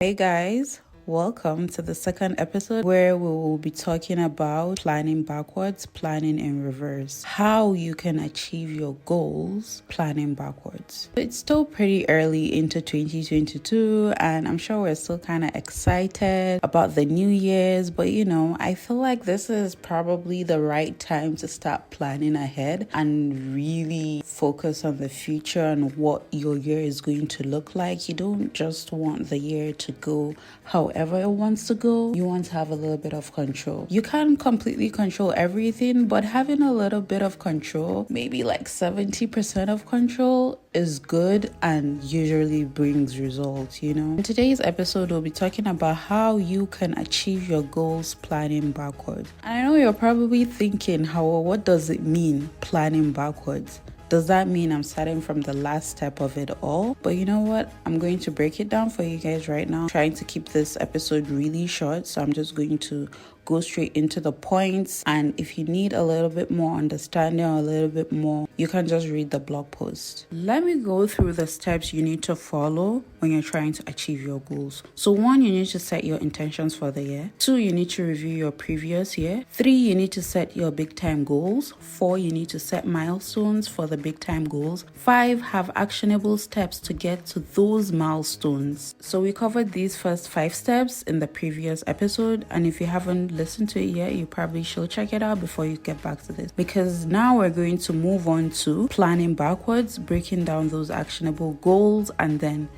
Hey guys, welcome to the second episode where we will be talking about planning backwards, planning in reverse. How you can achieve your goals planning backwards. It's still pretty early into 2022 and I'm sure we're still kind of excited about the New Year's, but I feel like this is probably the right time to start planning ahead and really focus on the future and what your year is going to look like. You don't just want the year to go however it wants to go. You want to have a little bit of control. You can't completely control everything, but having a little bit of control, maybe like 70% of control, is good and usually brings results. In today's episode, we'll be talking about how you can achieve your goals planning backwards. And I know you're probably thinking, what does it mean planning backwards? Does that mean I'm starting from the last step of it all? But you know what? I'm going to break it down for you guys right now. I'm trying to keep this episode really short, so I'm just going to go straight into the points. And if you need a little bit more understanding or a little bit more, you can just read the blog post. Let me go through the steps you need to follow when you're trying to achieve your goals. So 1, you need to set your intentions for the year. 2, you need to review your previous year. 3, you need to set your big time goals. 4, you need to set milestones for the big time goals. 5, have actionable steps to get to those milestones. So we covered these first 5 steps in the previous episode, and if you haven't listened to it yet, you probably should check it out before you get back to this, because now we're going to move on to planning backwards, breaking down those actionable goals, and then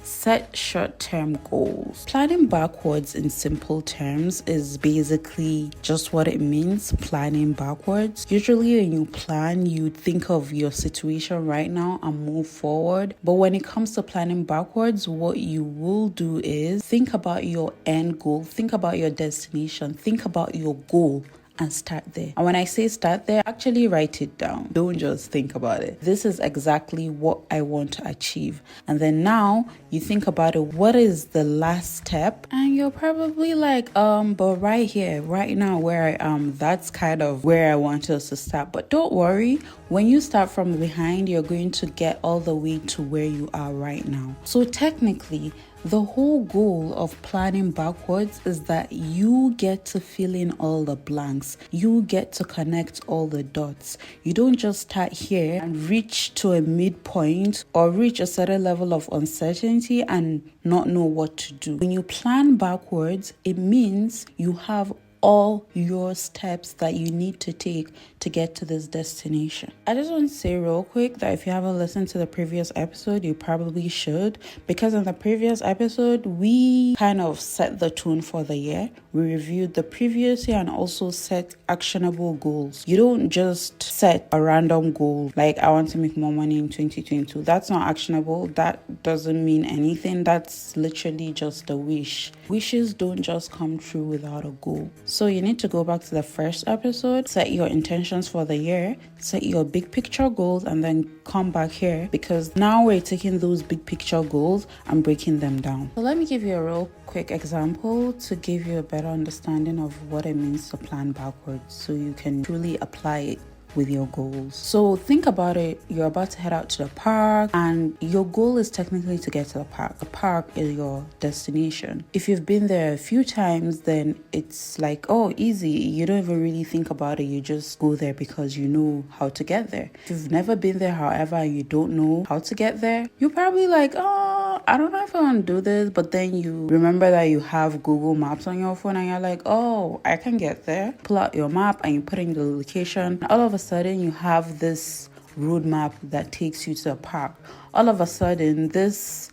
set short-term goals. Planning backwards in simple terms is basically just what it means, planning backwards. Usually when you plan, you think of your situation right now and move forward. But when it comes to planning backwards, what you will do is think about your end goal, think about your destination, think about your goal, and start there. And when I say start there, actually write it down. Don't just think about it. This is exactly what I want to achieve. And then now you think about it, what is the last step? And you're probably like, but right here, right now where I am, that's kind of where I want us to start. But don't worry, when you start from behind, you're going to get all the way to where you are right now. So technically, the whole goal of planning backwards is that you get to fill in all the blanks. You get to connect all the dots. You don't just start here and reach to a midpoint or reach a certain level of uncertainty and not know what to do. When you plan backwards, it means you have all your steps that you need to take to get to this destination. I just want to say real quick that if you haven't listened to the previous episode, you probably should, because in the previous episode, we kind of set the tone for the year. We reviewed the previous year and also set actionable goals. You don't just set a random goal like I want to make more money in 2022. That's not actionable. That doesn't mean anything. That's literally just a wish. Wishes don't just come true without a goal. So you need to go back to the first episode, set your intentions for the year, set your big picture goals, and then come back here, because now we're taking those big picture goals and breaking them down. So let me give you a real quick example to give you a better understanding of what it means to plan backwards so you can truly apply it with your goals. So think about it. You're about to head out to the park and your goal is technically to get to the park. The park is your destination. If you've been there a few times, then it's like, oh, easy. You don't even really think about it. You just go there because you know how to get there. If you've never been there, however, and you don't know how to get there, you're probably like, oh, I don't know if I want to do this. But then you remember that you have Google Maps on your phone and you're like, oh, I can get there. Pull out your map and you put in the location. All of a sudden you have this roadmap that takes you to the park. All of a sudden this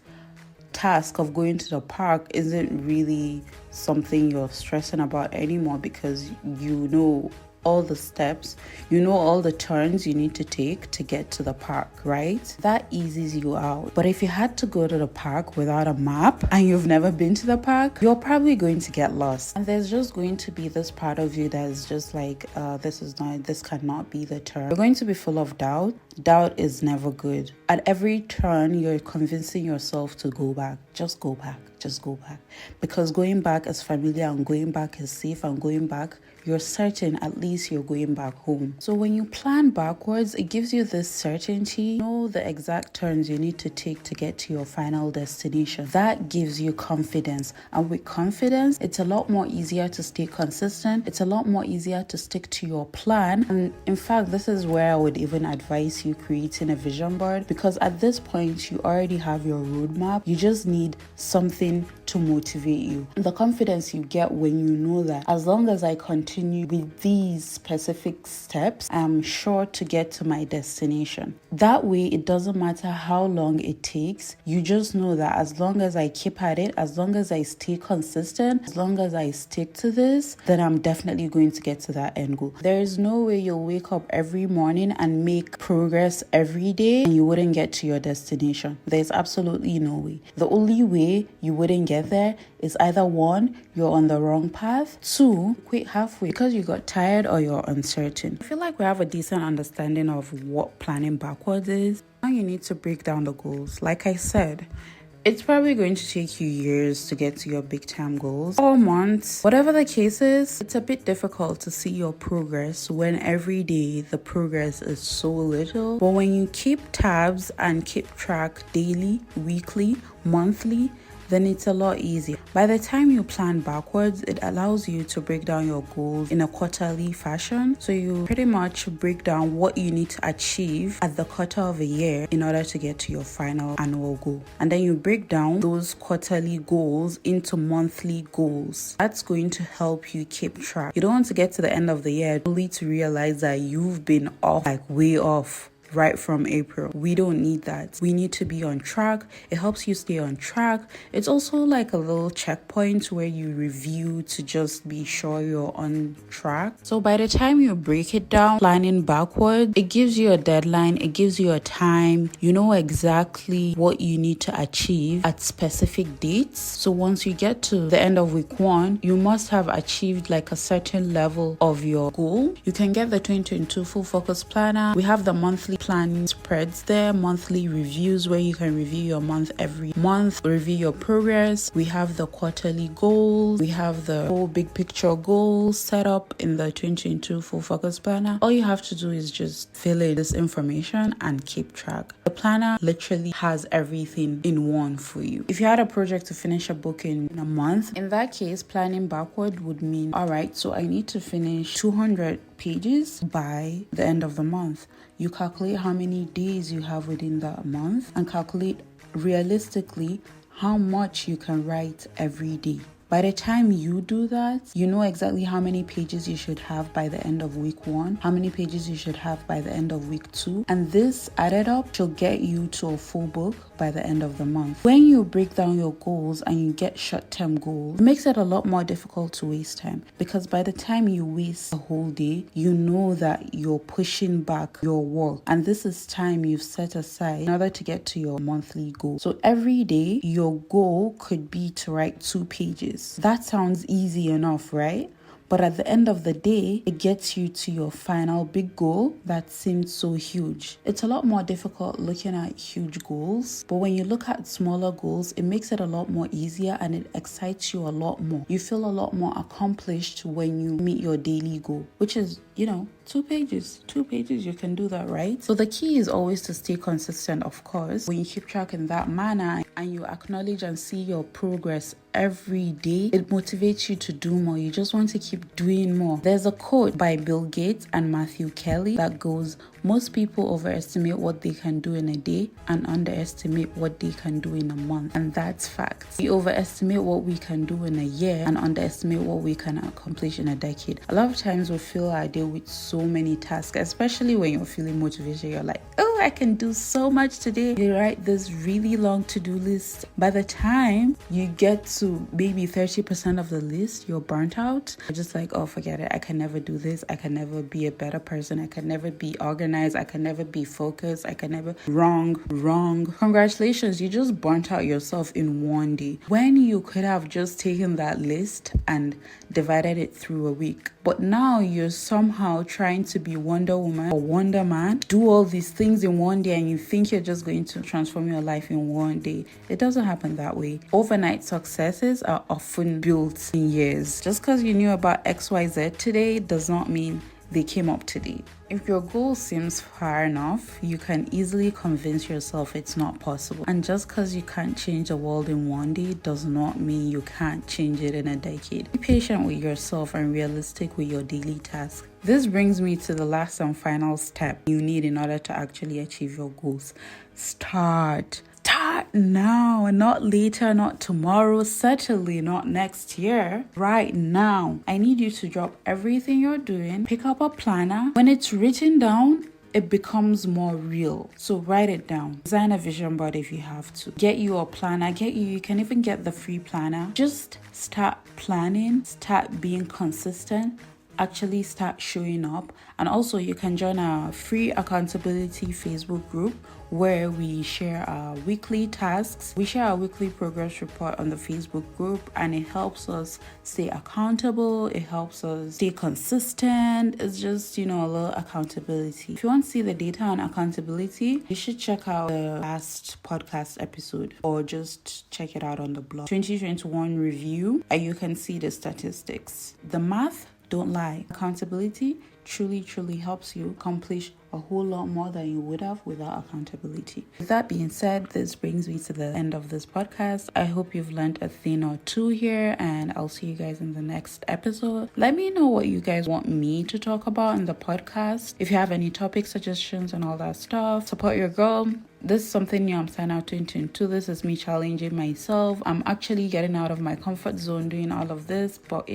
task of going to the park isn't really something you're stressing about anymore, because you know all the steps, you know all the turns you need to take to get to the park, right? That eases you out. But if you had to go to the park without a map and you've never been to the park, you're probably going to get lost. And there's just going to be this part of you that is just like, this cannot be the turn. You're going to be full of doubt. Doubt is never good. At every turn, you're convincing yourself to go back. Just go back. just go back. Because going back is familiar and going back is safe and going back, you're certain at least you're going back home. So when you plan backwards, it gives you this certainty. You know the exact turns you need to take to get to your final destination. That gives you confidence. And with confidence, it's a lot more easier to stay consistent. It's a lot more easier to stick to your plan. And in fact, this is where I would even advise you creating a vision board, because at this point, you already have your roadmap. You just need something to motivate you. The confidence you get when you know that as long as I continue with these specific steps, I'm sure to get to my destination. That way, it doesn't matter how long it takes. You just know that as long as I keep at it, as long as I stay consistent, as long as I stick to this, then I'm definitely going to get to that end goal. There is no way you'll wake up every morning and make progress every day and you wouldn't get to your destination. There's absolutely no way. The only way you wouldn't get there is either one, you're on the wrong path, two, quit halfway because you got tired or you're uncertain. I feel like we have a decent understanding of what planning backwards is. Now you need to break down the goals. Like I said, it's probably going to take you years to get to your big time goals, or months. Whatever the case is, it's a bit difficult to see your progress when every day the progress is so little. But when you keep tabs and keep track daily, weekly, monthly, then it's a lot easier. By the time you plan backwards, it allows you to break down your goals in a quarterly fashion. So you pretty much break down what you need to achieve at the quarter of a year in order to get to your final annual goal. And then you break down those quarterly goals into monthly goals. That's going to help you keep track. You don't want to get to the end of the year only to realize that you've been off, like way off, right from April. We don't need that. We need to be on track. It helps you stay on track. It's also like a little checkpoint where you review to just be sure you're on track. So by the time you break it down, planning backward, it gives you a deadline. It gives you a time. You know exactly what you need to achieve at specific dates. So once you get to the end of week 1, you must have achieved like a certain level of your goal. You can get the 2022 full focus planner. We have the monthly planning spreads there, monthly reviews where you can review your month every month, review your progress. We have the quarterly goals. We have the whole big picture goals set up in the 2022 full focus planner. All you have to do is just fill in this information and keep track. The planner literally has everything in one for you. If you had a project to finish a book in a month, in that case, planning backward would mean, all right, so I need to finish 200 pages by the end of the month. You calculate how many days you have within that month and calculate realistically how much you can write every day. By the time you do that, you know exactly how many pages you should have by the end of week 1, how many pages you should have by the end of week 2, and this added up should get you to a full book by the end of the month. When you break down your goals and you get short-term goals, it makes it a lot more difficult to waste time, because by the time you waste a whole day, you know that you're pushing back your work, and this is time you've set aside in order to get to your monthly goal. So every day, your goal could be to write 2 pages. That sounds easy enough, right? But at the end of the day, it gets you to your final big goal that seemed so huge. It's a lot more difficult looking at huge goals, but when you look at smaller goals, it makes it a lot more easier and it excites you a lot more. You feel a lot more accomplished when you meet your daily goal, which is, 2 pages. 2 pages, you can do that, right? So the key is always to stay consistent, of course. When you keep track in that manner and you acknowledge and see your progress every day, it motivates you to do more. You just want to keep doing more. There's a quote by Bill Gates and Matthew Kelly that goes, most people overestimate what they can do in a day and underestimate what they can do in a month. And that's fact. We overestimate what we can do in a year and underestimate what we can accomplish in a decade. A lot of times we fill our day with so many tasks, especially when you're feeling motivated. You're like, oh, I can do so much today. You write this really long to-do list. By the time you get to maybe 30% of the list, you're burnt out. You're just like, oh, forget it. I can never do this. I can never be a better person. I can never be organized. I can never be focused. I can never... Wrong. Congratulations. You just burnt out yourself in one day when you could have just taken that list and divided it through a week. But now you're somehow trying to be Wonder Woman or Wonder Man, do all these things in one day, and you think you're just going to transform your life in one day. It doesn't happen that way. Overnight successes are often built in years. Just because you knew about XYZ today does not mean they came up today. If your goal seems far enough, you can easily convince yourself it's not possible. And just because you can't change the world in one day does not mean you can't change it in a decade. Be patient with yourself and realistic with your daily tasks. This brings me to the last and final step you need in order to actually achieve your goals. Start now, not later, not tomorrow, certainly not next year. Right now, I need you to drop everything you're doing, pick up a planner. When it's written down, it becomes more real. So write it down. Design a vision board if you have to. Get you a planner. You can even get the free planner. Just start planning, start being consistent, actually start showing up. And also you can join our free accountability Facebook group where we share our weekly tasks. We share our weekly progress report on the Facebook group, and it helps us stay accountable. It helps us stay consistent. It's just, a little accountability. If you want to see the data on accountability, you should check out the last podcast episode or just check it out on the blog. 2021 review, and you can see the statistics. The math don't lie. Accountability truly helps you accomplish a whole lot more than you would have without accountability. With that being said, this brings me to the end of this podcast. I hope you've learned a thing or two here, and I'll see you guys in the next episode. Let me know what you guys want me to talk about in the podcast. If you have any topic suggestions and all that stuff, support your girl. This is something new I'm starting out 2022. This is me challenging myself. I'm actually getting out of my comfort zone doing all of this, but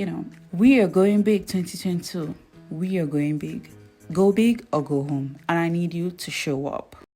we are going big 2022. We are going big. Go big or go home. And I need you to show up.